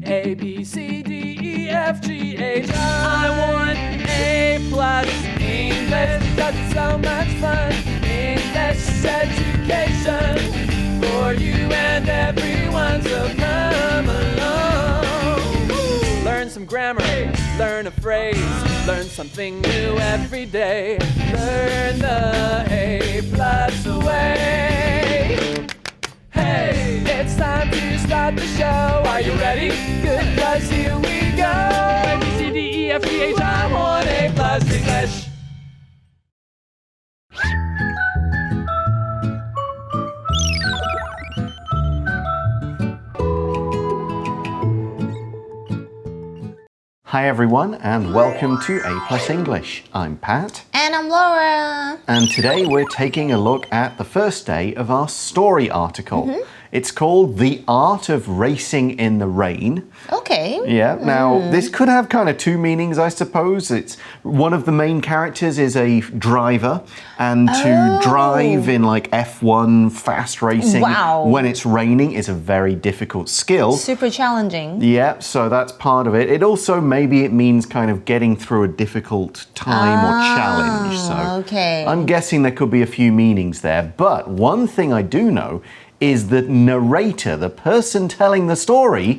A, B, C, D, E, F, G, H. I want A+ English because it's so much fun. English education for you and everyone, so come along. Learn some grammar, learn a phrase, learn something new every day. Learn the A+ way. Hey, it's time to start the show. Are you ready? Good, 'cause here we go. A, B, C, D, E, F, G, H. I want A+ English. Hi everyone and welcome to A+ English. I'm Pat. And I'm Laura. And today we're taking a look at the first day of our story article. It's called The Art of Racing in the Rain. Okay. Yeah, now this could have kind of two meanings, I suppose. It's one of the main characters is a driver, and to drive in like F1 fast racing when it's raining is a very difficult skill. Super challenging. Yeah, so that's part of it. It also maybe it means kind of getting through a difficult time or challenge. So I'm guessing there could be a few meanings there. But one thing I do know is the narrator, the person telling the story,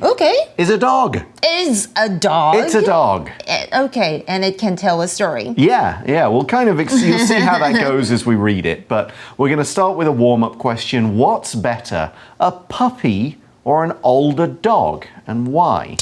is a dog. Is a dog? It's a dog. Okay, and it can tell a story. Yeah, we'll kind of, you'll see how that goes as we read it. But we're going to start with a warm-up question. What's better, a puppy or an older dog, and why?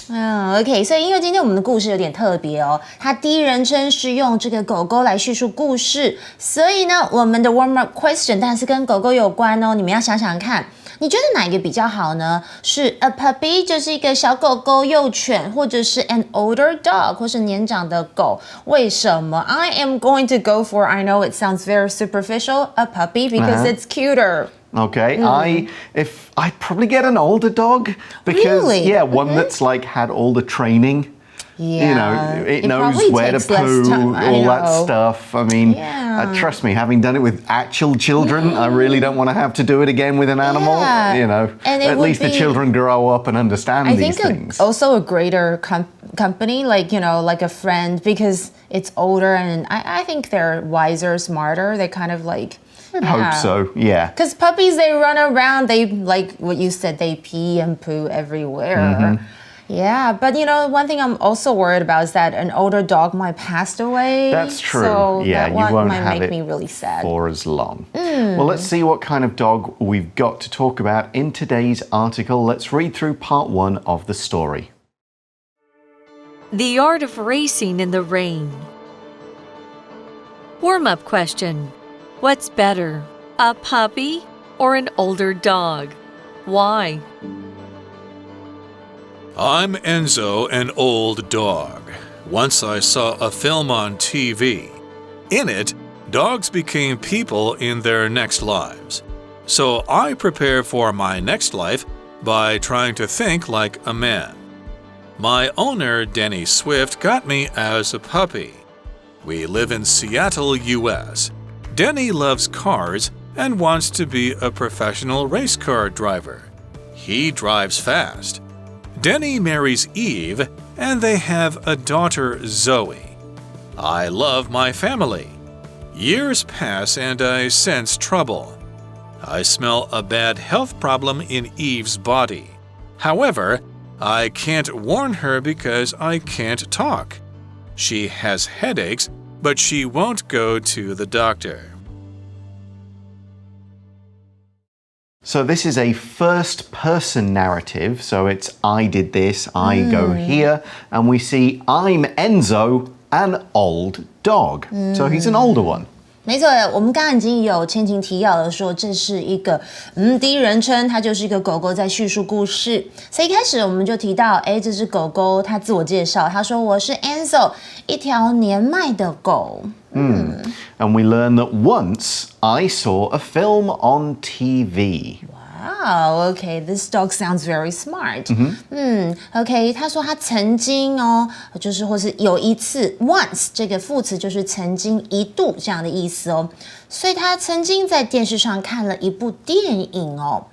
OK， 所以因为今天我们的故事有点特别哦，它第一人称是用这个狗狗来叙述故事，所以呢，我们的 warm up question 当然是跟狗狗有关哦。你们要想想看，你觉得哪一个比较好呢？是 a puppy 就是一个小狗狗、幼犬，或者是 an older dog 或是年长的狗？为什么 I am going to go for, I know it sounds very superficial, a puppy because it's cuter. Okay, I'd probably get an older dog because one that's like had all the training. Yeah, you know, it knows where to poo, all that stuff. I mean, trust me, having done it with actual children, I really don't want to have to do it again with an animal. You know, and at least the children grow up and understand these things. Also a greater company, like, you know, like a friend, because it's older and I think they're wiser, smarter. They kind of like... I hope so, yeah. Because puppies, they run around, they, like what you said, they pee and poo everywhere. Yeah, but you know, one thing I'm also worried about is that an older dog might pass away. That's true. So yeah, that one you won't might have make it me really sad. For as long. Well, let's see what kind of dog we've got to talk about in today's article. Let's read through part 1 of the story. The Art of Racing in the Rain. Warm-up question. What's better, a puppy or an older dog? Why? I'm Enzo, an old dog. Once I saw a film on TV. In it, dogs became people in their next lives. So I prepare for my next life by trying to think like a man. My owner, Denny Swift, got me as a puppy. We live in Seattle, U.S. Denny loves cars and wants to be a professional race car driver. He drives fast. Denny marries Eve, and they have a daughter, Zoe. I love my family. Years pass and I sense trouble. I smell a bad health problem in Eve's body. However, I can't warn her because I can't talk. She has headaches, but she won't go to the doctor. So this is a first-person narrative, so it's I did this, I go here, and we see I'm Enzo, an old dog. So he's an older one. 没错，我们刚刚已经有前情提要了说，这是一个第一人称，它就是一个狗狗在叙述故事。所以一开始我们就提到，这只狗狗它自我介绍，它说我是 Enzo， 一条年迈的狗。And we learn that once I saw a film on TV. Wow, okay, this dog sounds very smart. OK, 他说他曾经就是或是有一次 once 这个副词就是曾经一度这样的意思哦，所以他曾经在电视上看了一部电影哦。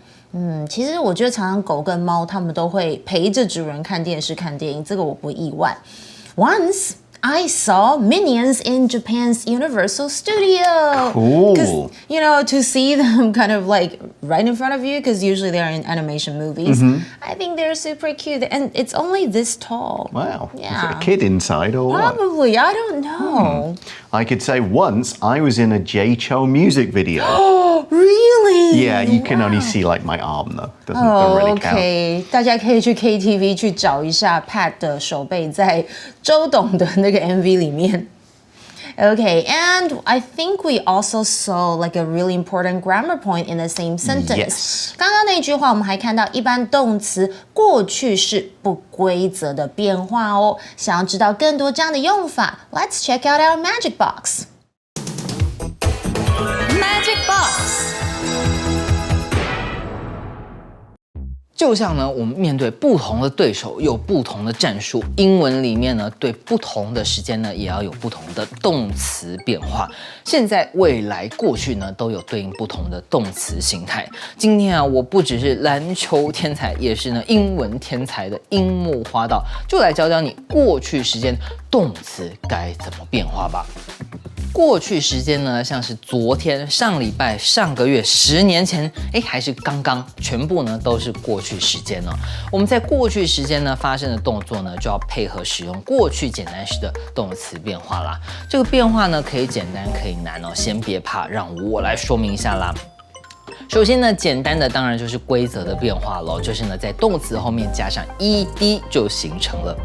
其实我觉得常常狗跟猫它们都会陪着主人看电视、看电影，这个我不意外。Once I saw Minions in Japan's Universal Studio. Cool. Because, you know, to see them kind of like right in front of you, because usually they're in animation movies, I think they're super cute. And it's only this tall. Wow. Yeah. Is there a kid inside or what? Probably. I don't know. I could say once I was in a J Cho music video. Oh, really? Yeah, you can only see like my arm though. Doesn't really count. OK， 大家可以去 KTV 去找一下 Pat 的手背在周董的那个 MV 里面。Okay, and I think we also saw like a really important grammar point in the same sentence. Yes. 刚刚那句话我们还看到一般动词过去式不规则的变化哦。想要知道更多这样的用法 ，Let's check out our magic box. Magic Box 就像呢，我们面对不同的对手有不同的战术，英文里面呢，对不同的时间呢，也要有不同的动词变化。现在、未来、过去呢，都有对应不同的动词形态。今天啊，我不只是篮球天才，也是呢英文天才的樱木花道，就来教教你过去时间动词该怎么变化吧。过去时间呢，像是昨天、上礼拜、上个月、10年前，还是刚刚，全部呢都是过去时间哦。我们在过去时间呢发生的动作呢，就要配合使用过去简单时的动词变化啦。这个变化呢，可以简单，可以难哦。先别怕，让我来说明一下啦。首先呢，简单的当然就是规则的变化咯，就是呢在动词后面加上 ed 就形成了。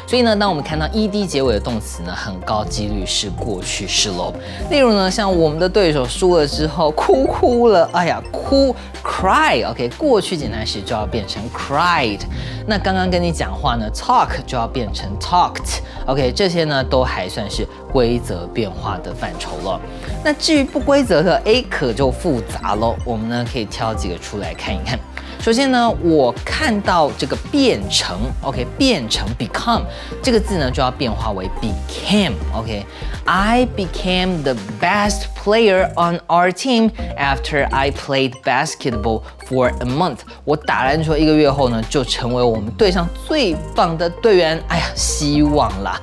所以呢，当我们看到 ed 结尾的动词呢，很高几率是过去式咯。例如呢，像我们的对手输了之后哭了，哭 cry，OK， 过去简单时就要变成 cried。那刚刚跟你讲话呢 ，talk 就要变成 talked，OK， 这些呢都还算是规则变化的范畴了。那至于不规则的，可就复杂咯。我们呢可以挑几个出来看一看。首先呢，我看到这个变成 ，OK， 变成 become 这个字呢就要变化为 became，OK。I became the best player on our team after I played basketball for a month. 我打篮球1个月后呢，就成为我们队上最棒的队员。希望啦。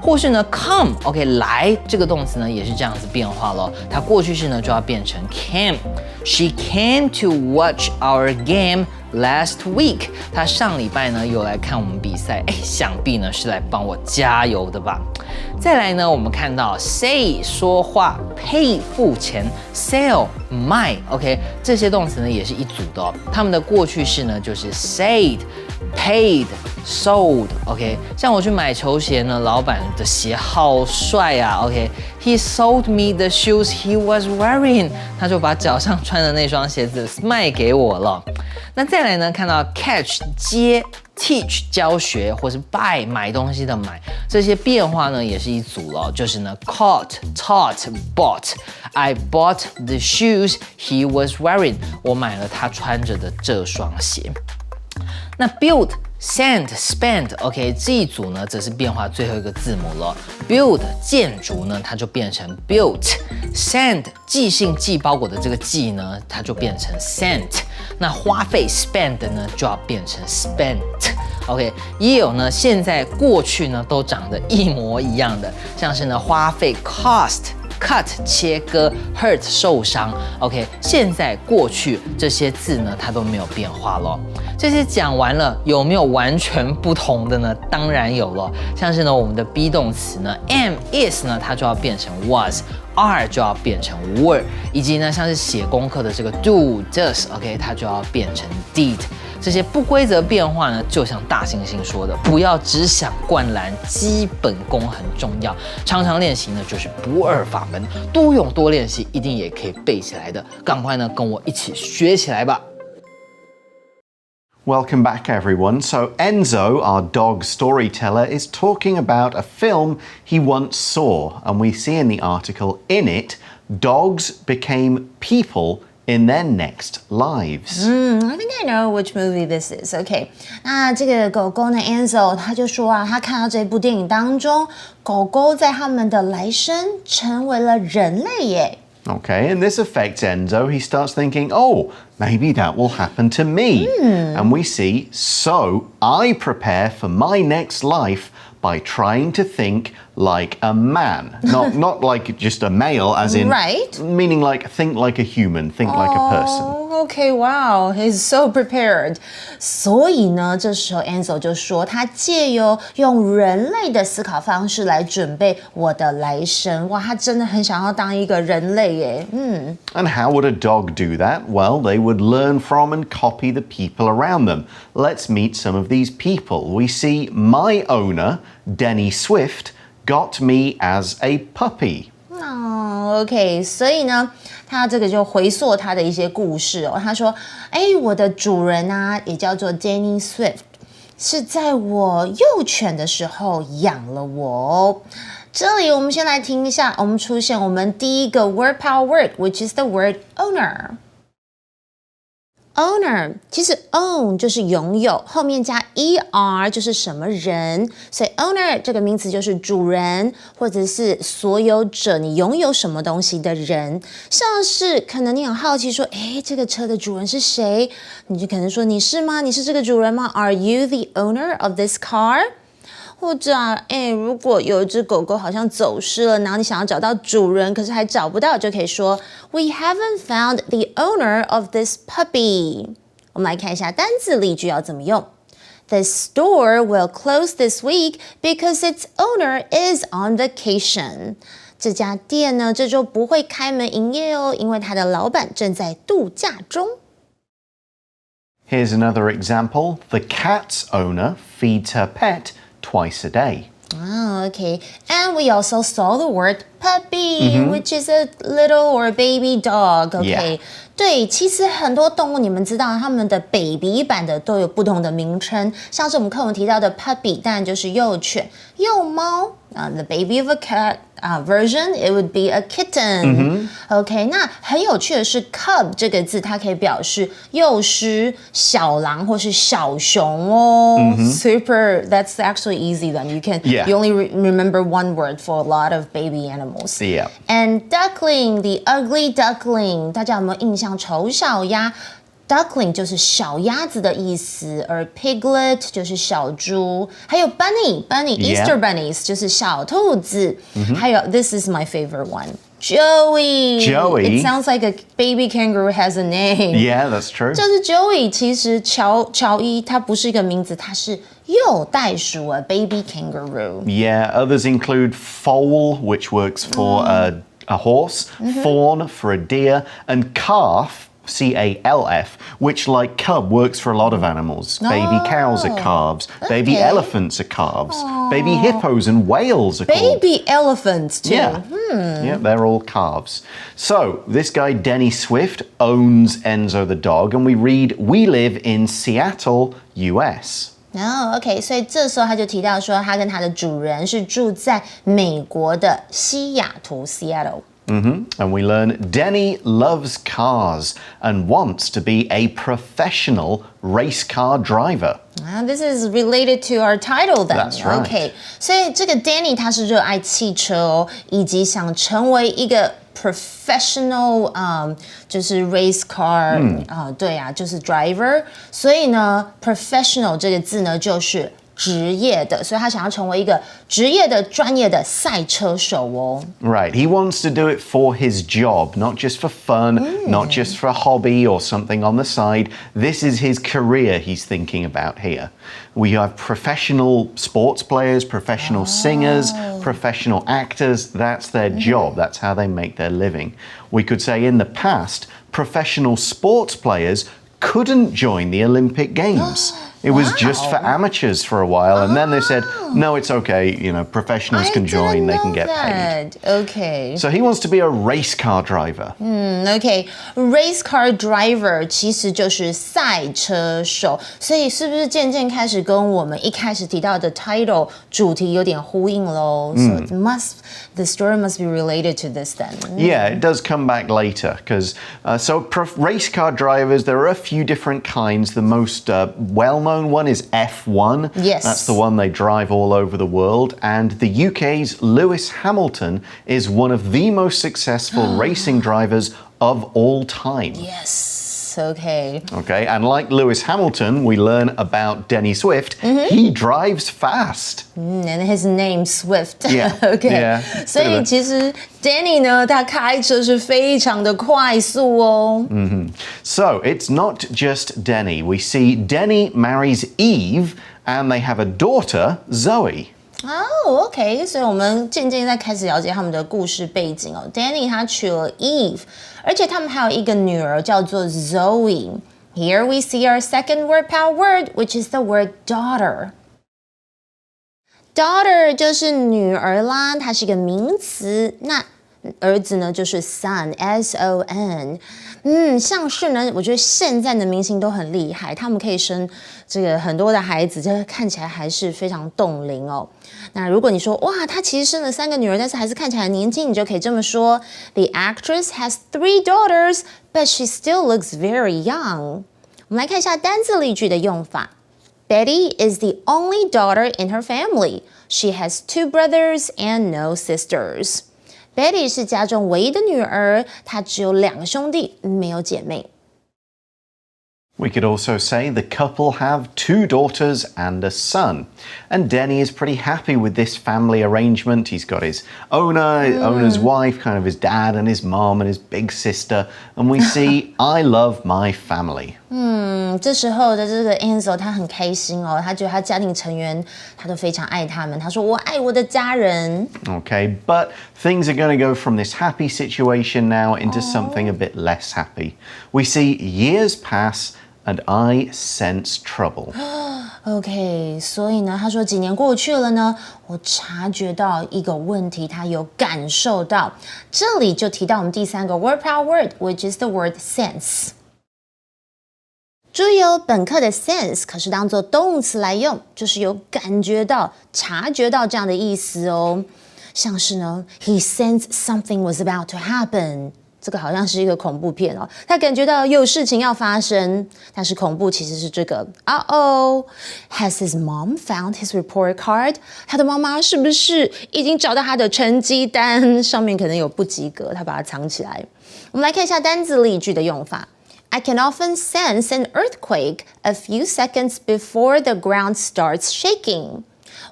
或是呢 come，OK， 来这个动词呢也是这样子变化咯。它过去式呢就要变成 came。She came to watch our game last week. 她上礼拜呢有来看我们比赛，想必呢是来帮我加油的吧。再来呢，我们看到 say 说话 ，pay 付钱 ，sell 卖 ，OK， 这些动词呢也是一组的哦。它们的过去式呢就是 said、paid、sold，OK。像我去买球鞋呢，老板的鞋好帅啊 ，OK。He sold me the shoes he was wearing. 他就把脚上穿的那双鞋子卖给我了。那再来呢，看到 catch 接。teach 教学，或是 buy 买东西的买，这些变化呢也是一组了，就是呢 caught、taught、bought。I bought the shoes he was wearing。我买了他穿着的这双鞋。那 build、send、spend，OK， 这一组呢则是变化最后一个字母了。build 建筑呢，它就变成 built；send 寄信寄包裹的这个寄呢，它就变成 sent。那花费 spend 呢就要变成 spent。OK， 也有呢，现在过去呢都长得一模一样的，像是呢花费 cost。cut 切割 hurt 受伤 ，OK， 现在过去这些字呢，它都没有变化咯。这些讲完了，有没有完全不同的呢？当然有了，像是呢我们的 be 动词呢 am is 呢，它就要变成 was。are 就要变成 were， 以及呢像是写功课的这个 do does，OK， 它就要变成 did。这些不规则变化呢，就像大猩猩说的，不要只想灌篮，基本功很重要。常常练习呢，就是不二法门，多用多练习，一定也可以背起来的。赶快呢跟我一起学起来吧。Welcome back, everyone. So, Enzo, our dog storyteller, is talking about a film he once saw. And we see in the article, in it, dogs became people in their next lives. I think I know which movie this is. OK， 那这个狗狗呢 ，Enzo， 他就说啊，他看到这部电影当中，狗狗在他们的来生成为了人类耶。Okay, and this affects Enzo. He starts thinking, oh, maybe that will happen to me. And we see, so I prepare for my next life by trying to think like a man. Not like just a male, as in, right. meaning like think like a human, think like a person. Okay, wow, he's so prepared. 所以呢，这时候 Ansel 就说，他借由用人类的思考方式来准备我的来生。哇，他真的很想要当一个人类耶。And how would a dog do that? Well, they would learn from and copy the people around them. Let's meet some of these people. We see my owner, Denny Swift, got me as a puppy. OK， 所以呢，他这个就回溯他的一些故事哦。他说：“我的主人啊，也叫做 Denny Swift， 是在我幼犬的时候养了我哦。”这里我们先来听一下，我们出现我们第一个 word power word，which is the word owner。Owner 其实 own 就是拥有，后面加 er 就是什么人，所以 owner 这个名词就是主人或者是所有者，你拥有什么东西的人。像是可能你很好奇说，这个车的主人是谁？你就可能说你是吗？你是这个主人吗？ Are you the owner of this car？或者如果有一只狗狗好像走失了，然后你想要找到主人，可是还找不到，就可以说 We haven't found the owner of this puppy。我们来看一下单字例句要怎么用。The store will close this week because its owner is on vacation。这家店呢，这周不会开门营业哦，因为它的老板正在度假中。Here's another example. The cat's owner feeds her pet twice a day. Okay. And we also saw the word puppy, which is a little or baby dog. Okay. 对，其实很多动物你们知道，它们的 baby 版的都有不同的名称，像是我们课文提到的 puppy， 当然就是幼犬、幼猫。The baby of a cat version, it would be a kitten. OK， 那很有趣的是 cub 这个字，它可以表示幼狮、小狼或是小熊哦。Super, that's actually easy then. You only remember one word for a lot of baby animals. Yeah. And duckling, the ugly duckling， 大家有没有印象？丑小鸭。Duckling 就是小鸭子的意思，而 piglet 就是小猪，还有 bunny，Easter bunnies 就是小兔子，还有 this is my favorite one。Joey. It sounds like a baby kangaroo has a name. Yeah, that's true. 就是 Joey， 其实乔伊它不是一个名字，它是幼袋鼠啊 ，baby kangaroo. Yeah, others include foal, which works for a horse, fawn for a deer, and calf.C-A-L-F, which like cub works for a lot of animals. Baby cows are calves. Baby elephants are calves. Baby hippos and whales are called. Baby elephants too. Yeah, they're all calves. So this guy Denny Swift owns Enzo the dog, and we read, we live in Seattle, US.OK， 所以这时候他就提到说，他跟他的主人是住在美国的西雅图 Seattle。And we learn Denny loves cars and wants to be a professional race car driver. This is related to our title then. That's right. OK， 所以这个 Danny 他是热爱汽车哦，以及想成为一个 professional， 就是 race car， 对啊，就是 driver。所以呢 ，professional 这个字呢，就是职业的，所以他想要成为一个职业的、专业的赛车手哦。Right, he wants to do it for his job, not just for fun, not just for a hobby or something on the side. This is his career he's thinking about here. We have professional sports players, professional singers, professional actors. That's their job. That's how they make their living. We could say in the past, professional sports players couldn't join the Olympic Games. It was just for amateurs for a while, and then they said, no, it's okay, professionals can join, they can get paid. Okay. So he wants to be a race car driver. Okay, race car driver 其实就是赛车手，所以是不是渐渐开始跟我们一开始提到的 title 主题有点呼应咯？ So the story must be related to this then. Yeah, it does come back later, because race car drivers, there are a few different kinds. The most well-known one is F1. Yes. That's the one they drive all over the world. And the UK's Lewis Hamilton is one of the most successful racing drivers of all time. Yes. Okay. Okay, and like Lewis Hamilton, we learn about Denny Swift. He drives fast. And his name Swift. Yeah. Okay. Yeah. 所以其实 Danny 呢，他开车是非常的快速哦。So it's not just Denny. We see Denny marries Eve, and they have a daughter, Zoe. OK， 所以我们渐渐在开始了解他们的故事背景哦。Danny 他娶了 Eve， 而且他们还有一个女儿叫做 Zoe。Here we see our second word power word, which is the word daughter. Daughter 就是女儿啦，它是一个名词。那儿子呢，就是 son, S-O-N。像是呢，我觉得现在的明星都很厉害，他们可以生这个很多的孩子，这看起来还是非常冻龄哦。那如果你说哇，他其实生了3个女儿，但是还是看起来很年轻，你就可以这么说 ：The actress has 3 daughters, but she still looks very young. 我们来看一下单字例句的用法。Betty is the only daughter in her family. She has 2 brothers and no sisters. Betty 是家中唯一的女儿，她只有2个兄弟，没有姐妹。We could also say the couple have 2 daughters and a son. And Denny is pretty happy with this family arrangement. He's got his owner's wife, kind of his dad and his mom and his big sister. And we see, I love my family. 这时候的这个 Enzo 他很开心哦，他觉得他家庭成员他都非常爱他们。他说我爱我的家人。Okay, but things are going to go from this happy situation now into something a bit less happy. We see years pass and I sense trouble. OK， 所以呢，他说几年过去了呢，我察觉到一个问题，他有感受到。这里就提到我们第3个 word power word, which is the word sense。注意哦，本课的 sense 可是当做动词来用，就是有感觉到、察觉到这样的意思哦。像是呢 ，He sensed something was about to happen。这个好像是一个恐怖片哦，他感觉到有事情要发生，但是恐怖其实是这个。Has his mom found his report card？ 他的妈妈是不是已经找到他的成绩单？上面可能有不及格，他把它藏起来。我们来看一下单字例句的用法。I can often sense an earthquake a few seconds before the ground starts shaking.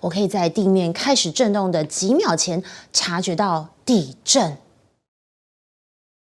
我可以在地面开始震动的几秒前察觉到地震。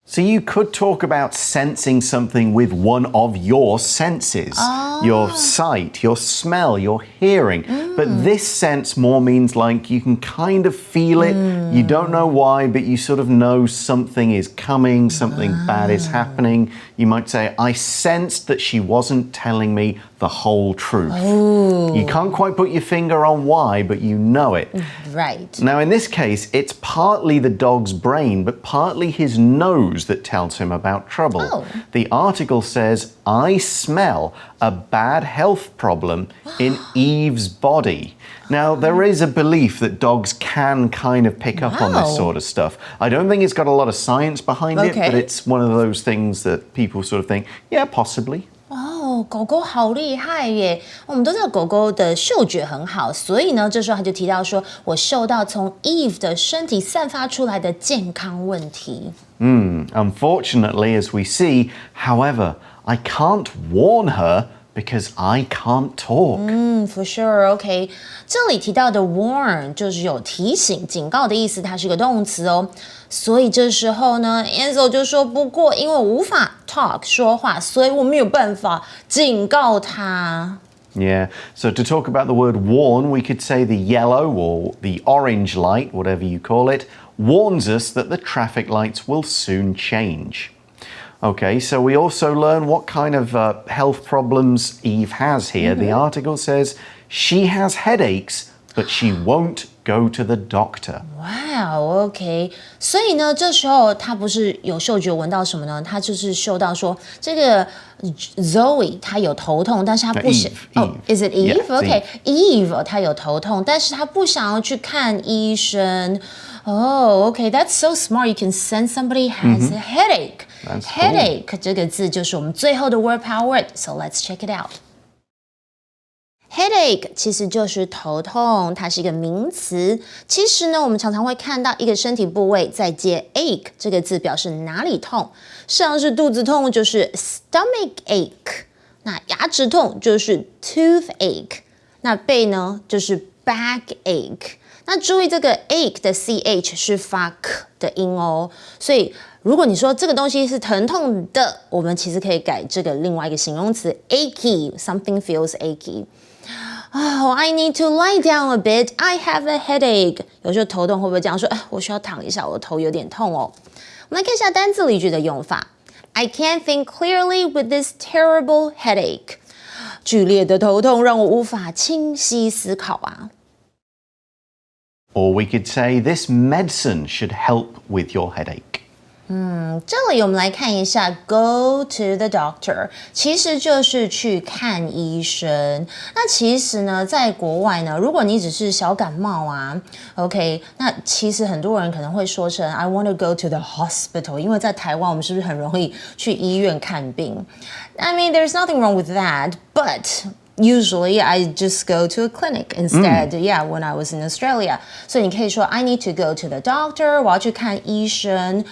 So you could talk about sensing something with one of your senses. Your sight, your smell, your hearing. But this sense more means like you can kind of feel it. You don't know why, but you sort of know something is coming, something bad is happening. You might say, I sensed that she wasn't telling me the whole truth. You can't quite put your finger on why, but you know it. Right. Now, in this case, it's partly the dog's brain, but partly his nose that tells him about trouble. The article says, I smell a bad health problem in Eve's body. Now, there is a belief that dogs can kind of pick up on this sort of stuff. I don't think it's got a lot of science behind it, but it's one of those things that people sort of think, yeah, possibly. 狗狗好厉害耶！我们都知道狗狗的嗅觉很好，所以呢，这时候他就提到说，我嗅到从 Eve 的身体散发出来的健康问题。Unfortunately, as we see, however, I can't warn her because I can't talk. For sure, OK. 这里提到的 warn 就是有提醒、警告的意思，它是个动词哦。所以这时候呢 ，Enzo 就说：“不过因为我无法 talk 说话，所以我没有办法警告他。” Yeah, so to talk about the word warn, we could say the yellow or the orange light, whatever you call it, warns us that the traffic lights will soon change. Okay, so we also learn what kind of health problems Eve has here. The article says she has headaches, but she won't go to the doctor. Wow, OK. 所以呢，这时候他不是有嗅觉闻到什么呢？他就是嗅到说，这个 Zoe 她有头痛，但是她不想。Is it Eve? Yeah, OK, Eve 她有头痛，但是她不想要去看医生。OK, that's so smart. You can sense somebody has a headache. That's Headache 这个字就是我们最后的 word power word. So let's check it out. Headache 其实就是头痛，它是一个名词。其实呢，我们常常会看到一个身体部位再接 ache 这个字，表示哪里痛。像是肚子痛就是 stomach ache， 那牙齿痛就是 toothache， 那背呢就是 backache。那注意这个 ache 的 ch 是发 k 的音哦，所以如果你说这个东西是疼痛的，我们其实可以改这个另外一个形容词 achy，something feels achy。Oh, I need to lie down a bit. I have a headache. 有时候头痛会不会这样说？我需要躺一下，我头有点痛哦。我们来看一下单字例句的用法。I can't think clearly with this terrible headache. 剧烈的头痛让我无法清晰思考啊。Or we could say this medicine should help with your headache. 这里我们来看一下 go to the doctor 其实就是去看医生。那其实呢在国外呢，如果你只是小感冒啊 OK， 那其实很多人可能会说成 I want to go to the hospital， 因为在台湾我们是不是很容易去医院看病？ I mean there's nothing wrong with that, but usually I just go to a clinic instead. Yeah, when I was in Australia. 所以你可以说 I need to go to the doctor. 我要去看医生，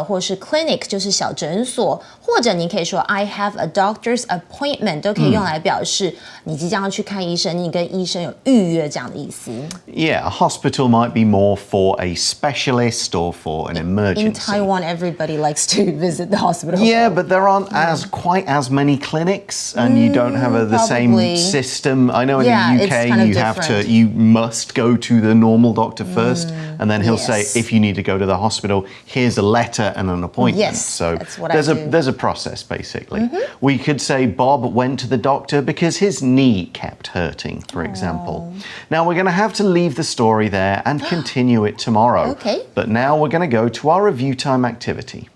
或是 clinic 就是小诊所，或者你可以说 I have a doctor's appointment， 都可以用来表示你即将要去看医生，你跟医生有预约这样的意思。Yeah, a hospital might be more for a specialist or for an emergency. In Taiwan, everybody likes to visit the hospital. Yeah, but there aren't quite as many clinics, and you don't have the same system. I know in the UK you must go to the normal doctor first, and then he'll say if you need to go to the hospital, here's a letter and an appointment. Yes, so that's what there's a process basically. We could say Bob went to the doctor because his knee kept hurting, for example. Now we're going to have to leave the story there and continue it tomorrow. Okay. But now we're going to go to our review time activity.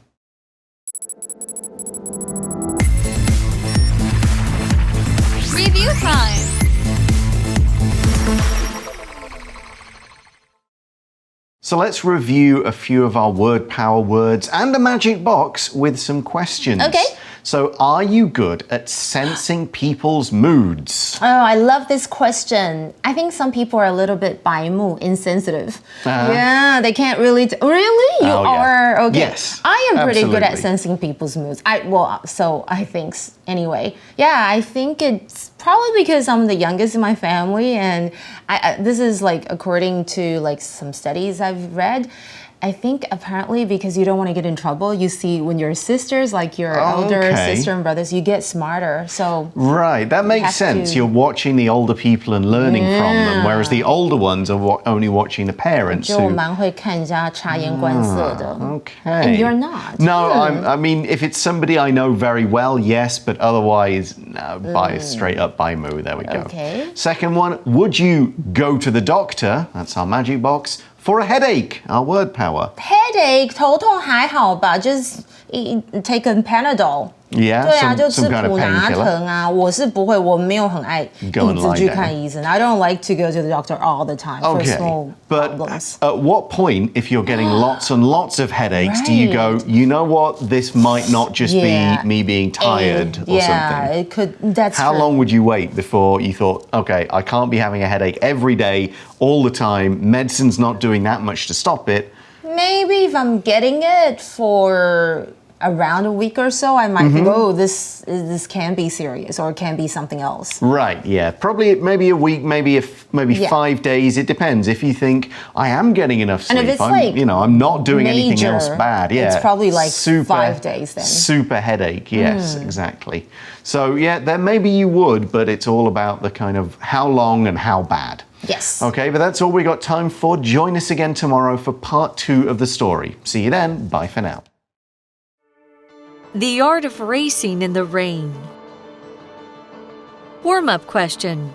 Review time. So let's review a few of our word power words and a magic box with some questions. Okay. So are you good at sensing people's moods? Oh, I love this question. I think some people are a little bit 白目, insensitive. Yeah, they can't really... Really? You are? Okay. Yes, I am pretty good at absolutely. sensing people's moods. So I think, anyway. Yeah, I think it's probably because I'm the youngest in my family, and this is like according to like some studies I've read. I think apparently because you don't want to get in trouble, you see when your sisters, like your elder sister and brothers, you get smarter. So right, that makes sense. You're watching the older people and learning from them, whereas the older ones are only watching the parents. 就蛮会看人家察言观色的. Okay. And you're not. No, I mean, if it's somebody I know very well, yes, but otherwise, no, straight up by moo. There we go. Okay. Second one, would you go to the doctor? That's our magic box. For a headache, our word power. Headache 头痛还好吧 just take a Panadol. Yeah, 对啊， some 就吃 kind of 普拿 painkiller. 疼啊，我是不会，我没有很爱一 Go and 直 lie 去 down. 看医生。I don't like to go to the doctor all the time for Okay, small but problems. at what point, if you're getting lots and lots of headaches, do you go, you know what, this might not just Yeah. be me being tired or yeah, something? it could. That's How true. long would you wait before you thought, okay, I can't be having a headache every day, all the time, medicine's not doing that much to stop it? Maybe if I'm getting it for around a week or so, I might think, oh, this can be serious or it can be something else. Right, yeah. Probably maybe a week, maybe 5 days. It depends. If you think I am getting enough sleep, And if it's I'm not doing anything else major, bad. Yeah, it's probably like 5 days then. Super headache. Yes, exactly. So yeah, then maybe you would, but it's all about the kind of how long and how bad. Yes. Okay, but that's all we got time for. Join us again tomorrow for part 2 of the story. See you then. Bye for now. The art of racing in the rain. Warm-up question.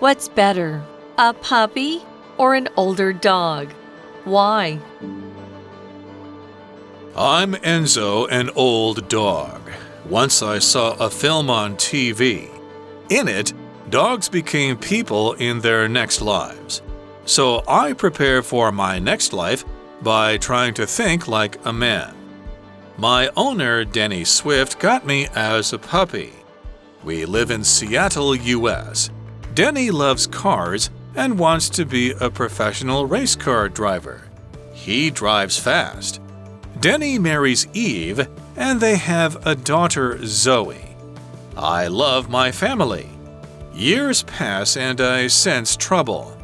What's better, a puppy or an older dog? Why? I'm Enzo, an old dog. Once I saw a film on TV. In it, dogs became people in their next lives. So I prepare for my next life by trying to think like a man. My owner, Denny Swift, got me as a puppy. We live in Seattle, US. Denny loves cars and wants to be a professional race car driver. He drives fast. Denny marries Eve, and they have a daughter, Zoe. I love my family. Years pass and I sense trouble.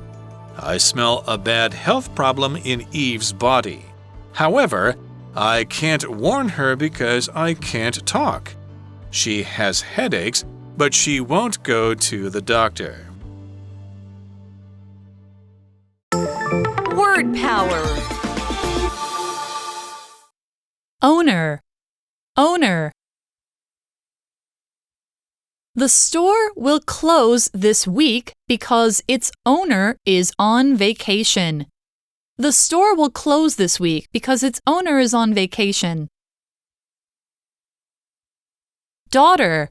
I smell a bad health problem in Eve's body. However, I can't warn her because I can't talk. She has headaches, but she won't go to the doctor. Word power. Owner, owner. The store will close this week because its owner is on vacation. The store will close this week because its owner is on vacation. Daughter,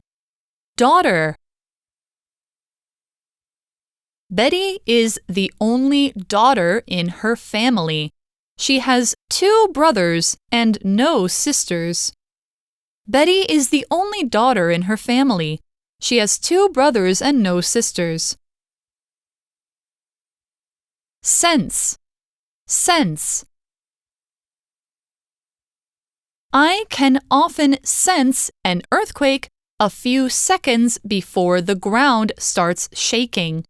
daughter. Betty is the only daughter in her family. She has 2 brothers and no sisters. Betty is the only daughter in her family. She has 2 brothers and no sisters. Sense, sense. I can often sense an earthquake a few seconds before the ground starts shaking.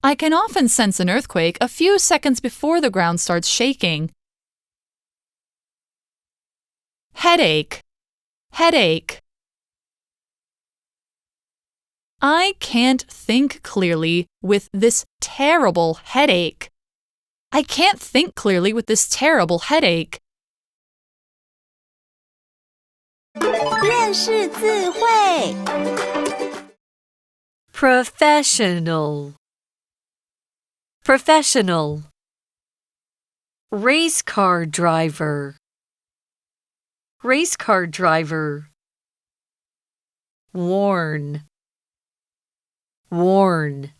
I can often sense an earthquake a few seconds before the ground starts shaking. Headache, headache. I can't think clearly with this terrible headache. I can't think clearly with this terrible headache. 认识字汇 Professional. Professional. Race car driver. Race car driver. Warn. Warn.